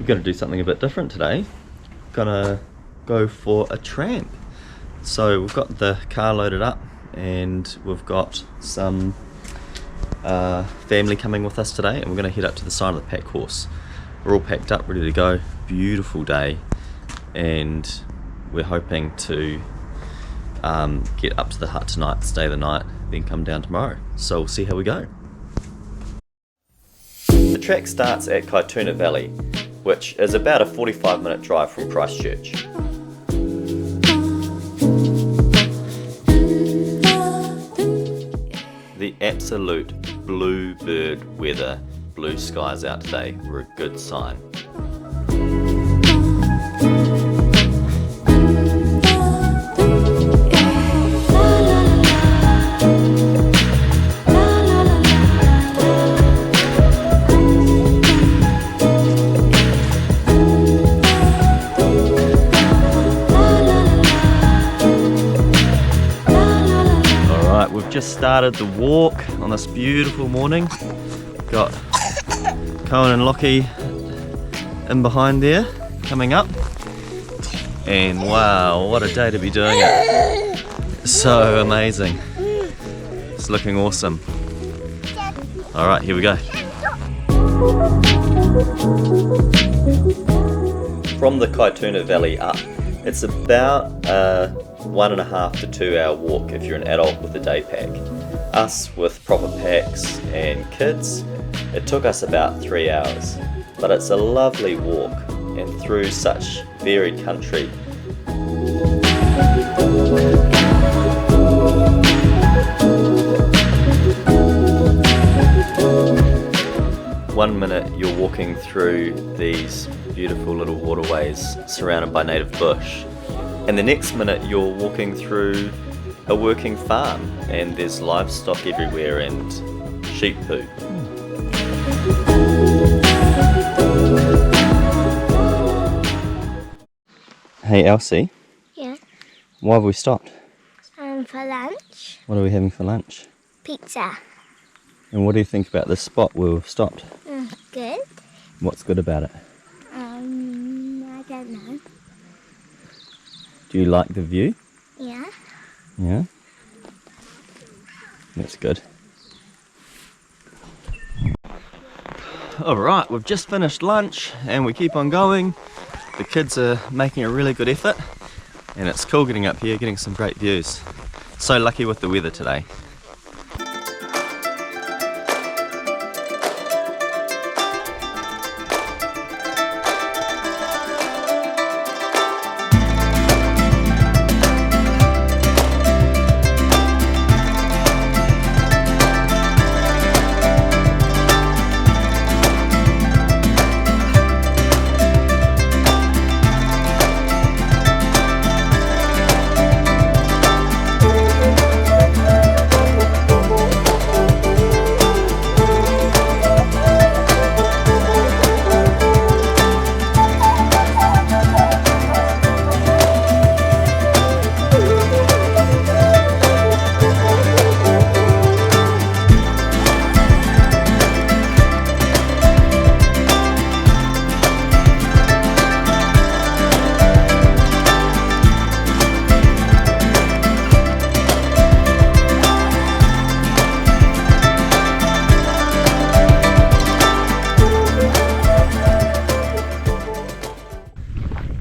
We're going to do something a bit different today. Gonna go for a tramp. So we've got the car loaded up and we've got some family coming with us today, and we're going to head up to the side of the Packhorse. We're all packed up, ready to go. Beautiful day, and we're hoping to get up to the hut tonight, stay the night, then come down tomorrow. So we'll see how we go. The track starts at Kaituna Valley, which is about a 45-minute drive from Christchurch. The absolute bluebird weather, blue skies out today, were a good sign. Just started the walk on this beautiful morning. Got Cohen and Lockie in behind there, coming up. And wow, what a day to be doing it. So amazing. It's looking awesome. Alright, here we go. From the Kaituna Valley up, it's about 1.5 to 2 hour walk if you're an adult with a day pack. Us with proper packs and kids, it took us about 3 hours, but it's a lovely walk and through such varied country. One minute you're walking through these beautiful little waterways surrounded by native bush, and the next minute you're walking through a working farm and there's livestock everywhere and sheep poo. Hey Elsie. Yeah. Why have we stopped? For lunch. What are we having for lunch? Pizza. And what do you think about this spot where we've stopped? Good. What's good about it? I don't know. Do you like the view? Yeah. Yeah? That's good. Alright, we've just finished lunch and we keep on going. The kids are making a really good effort and it's cool getting up here, getting some great views. So lucky with the weather today.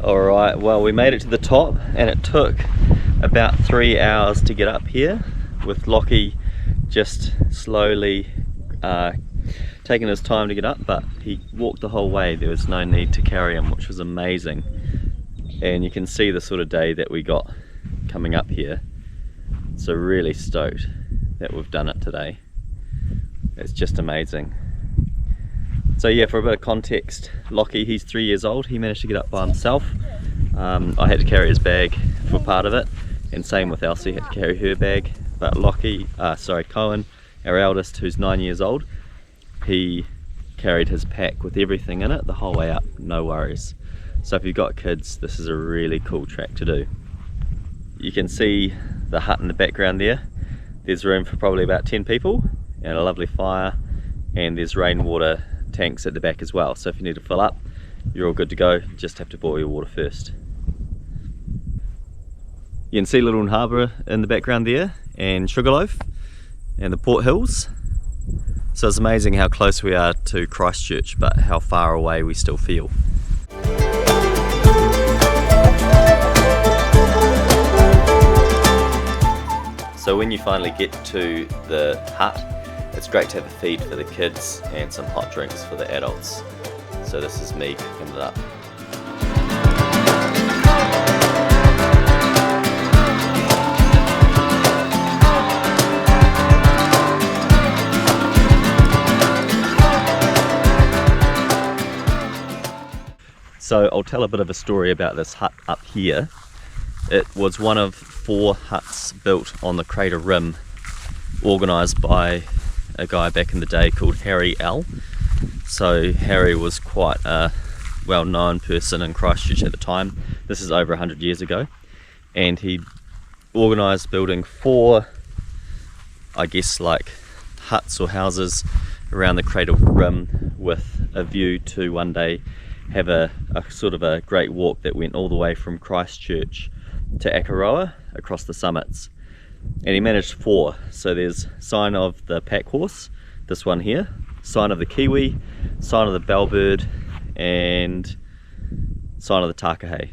Alright, well we made it to the top and it took about 3 hours to get up here, with Lockie just slowly taking his time to get up, but he walked the whole way. There was no need to carry him, which was amazing. And you can see the sort of day that we got coming up here. So really stoked that we've done it today. It's just amazing. So yeah, for a bit of context, Lockie, he's 3 years old. He managed to get up by himself. I had to carry his bag for part of it, and same with Elsie, had to carry her bag. But Cohen, our eldest, who's 9 years old, he carried his pack with everything in it the whole way up, no worries. So if you've got kids, this is a really cool track to do. You can see the hut in the background there. There's room for probably about 10 people and a lovely fire, and there's rainwater tanks at the back as well, so if you need to fill up, you're all good to go. Just have to boil your water first. You can see Lyttelton Harbour in the background there, and Sugarloaf, and the Port Hills. So it's amazing how close we are to Christchurch, but how far away we still feel. So when you finally get to the hut, it's great to have a feed for the kids and some hot drinks for the adults. So this is me cooking it up. So I'll tell a bit of a story about this hut up here. It was one of 4 huts built on the crater rim, organised by a guy back in the day called Harry L. So Harry was quite a well-known person in Christchurch at the time. This is over 100 years ago. And he organised building 4, I guess, like huts or houses around the crater rim with a view to one day have a sort of a great walk that went all the way from Christchurch to Akaroa across the summits. And he managed 4. So there's sign of the Packhorse, this one here, sign of the Kiwi, sign of the Bellbird, and sign of the Takahe.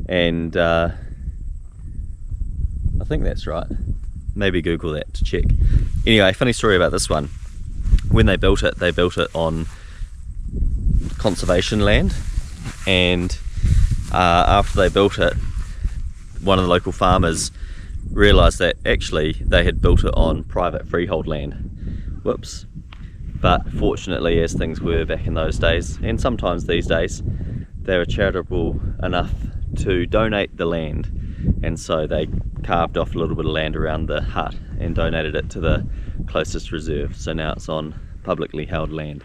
And I think that's right. Maybe Google that to check. Anyway, funny story about this one. When they built it on conservation land, and after they built it, one of the local farmers realised that actually they had built it on private freehold land. Whoops. But fortunately, as things were back in those days, and sometimes these days, they were charitable enough to donate the land, and so they carved off a little bit of land around the hut and donated it to the closest reserve. So now it's on publicly held land.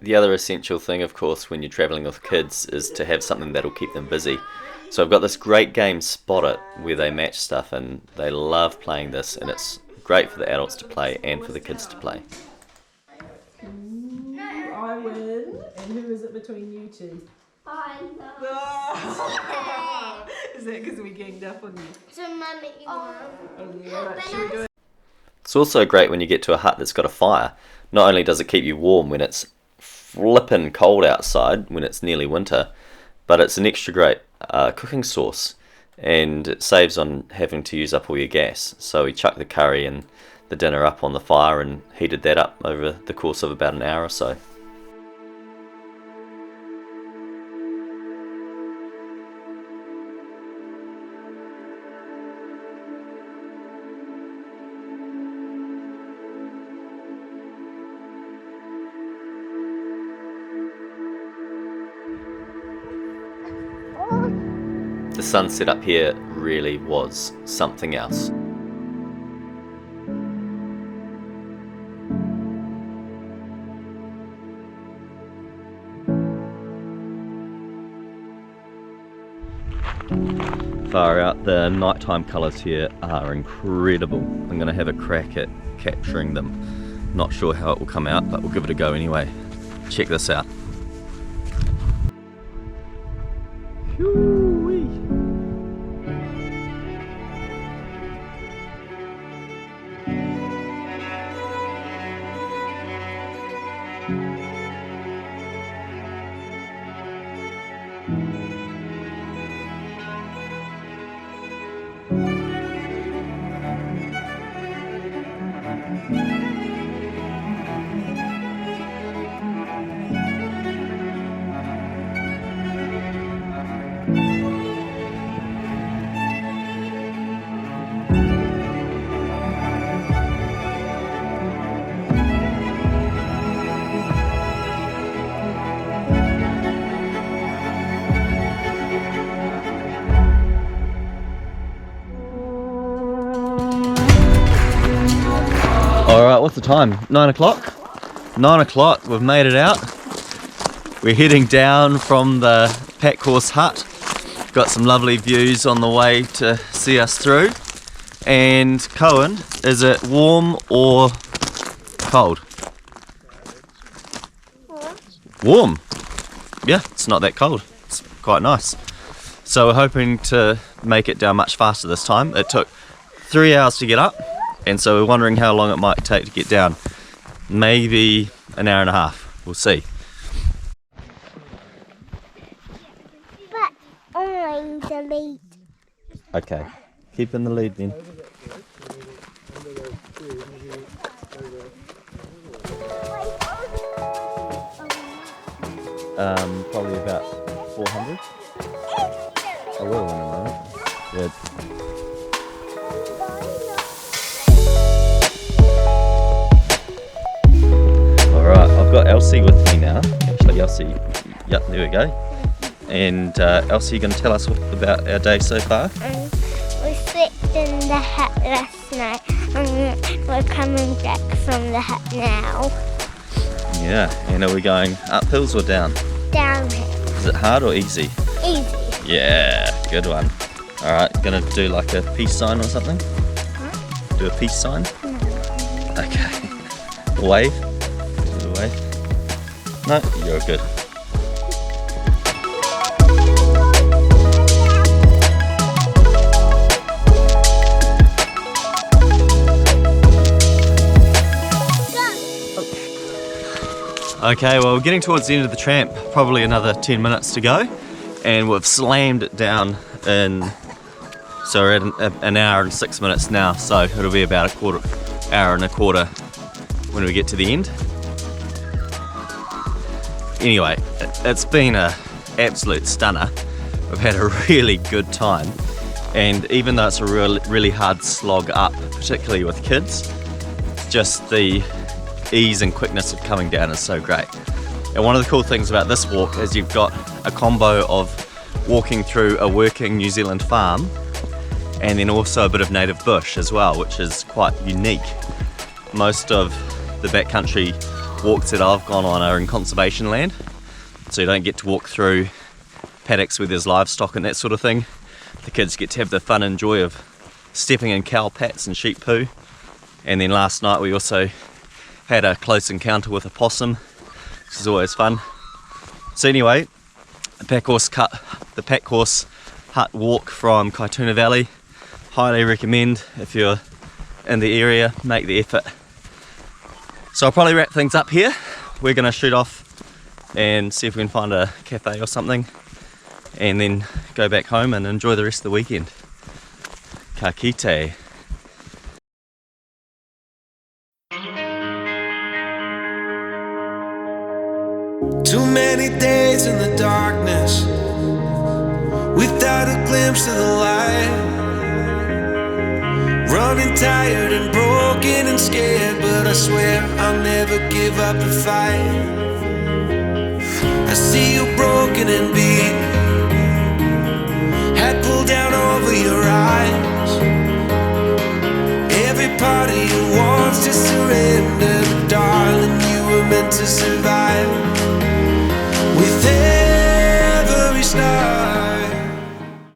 The other essential thing, of course, when you're travelling with kids is to have something that'll keep them busy. So I've got this great game, Spot It, where they match stuff, and they love playing this, and it's great for the adults to play and for the kids to play. I win, and who is it between you two? I know. Oh. Is that because we ganged up on you? So Mummy, you want? Oh yeah, right. Should we do it? It's also great when you get to a hut that's got a fire. Not only does it keep you warm when it's flippin' cold outside, when it's nearly winter, but it's an extra great cooking sauce, and it saves on having to use up all your gas. So we chucked the curry and the dinner up on the fire and heated that up over the course of about an hour or so. The sunset up here really was something else. Far out, the nighttime colours here are incredible. I'm going to have a crack at capturing them. Not sure how it will come out, but we'll give it a go anyway. Check this out. Alright, what's the time? 9 o'clock? 9 o'clock, we've made it out. We're heading down from the Packhorse Hut. Got some lovely views on the way to see us through. And Cohen, is it warm or cold? warm. Yeah, it's not that cold. It's quite nice. So we're hoping to make it down much faster this time. It took 3 hours to get up, and so we're wondering how long it might take to get down. Maybe an hour and a half. We'll see. But I'm the lead. Okay, keep in the lead then. Probably about 400. I will in a moment. Good. Alright, I've got Elsie with me now. Actually, Elsie, yep, there we go. And Elsie, you going to tell us about our day so far? We slept in the hut last night and we're coming back from the hut now. Yeah, and are we going up hills or down? Down here. Is it hard or easy? Easy. Yeah, good one. Alright, gonna do like a peace sign or something? Huh? Do a peace sign? No. Okay. Wave? Do a wave? No, you're good. Okay, well we're getting towards the end of the tramp, probably another 10 minutes to go, and we've slammed it down in, so we're at an hour and 6 minutes now, so it'll be about hour and a quarter when we get to the end. Anyway, it's been an absolute stunner. We've had a really good time, and even though it's a really hard slog up, particularly with kids, just the ease and quickness of coming down is so great. And one of the cool things about this walk is you've got a combo of walking through a working New Zealand farm and then also a bit of native bush as well, which is quite unique. Most of the backcountry walks that I've gone on are in conservation land, so you don't get to walk through paddocks where there's livestock and that sort of thing. The kids get to have the fun and joy of stepping in cow pats and sheep poo. And then last night we also had a close encounter with a possum, which is always fun. So anyway, the Packhorse Hut walk from Kaituna Valley, highly recommend if you're in the area, make the effort. So I'll probably wrap things up here. We're gonna shoot off and see if we can find a cafe or something, and then go back home and enjoy the rest of the weekend. Ka kite. Too many days in the darkness without a glimpse of the light. Running tired and broken and scared, but I swear I'll never give up the fight. I see you broken and beat, head pulled down over your eyes. Every part of you wants to surrender, but darling, you were meant to survive.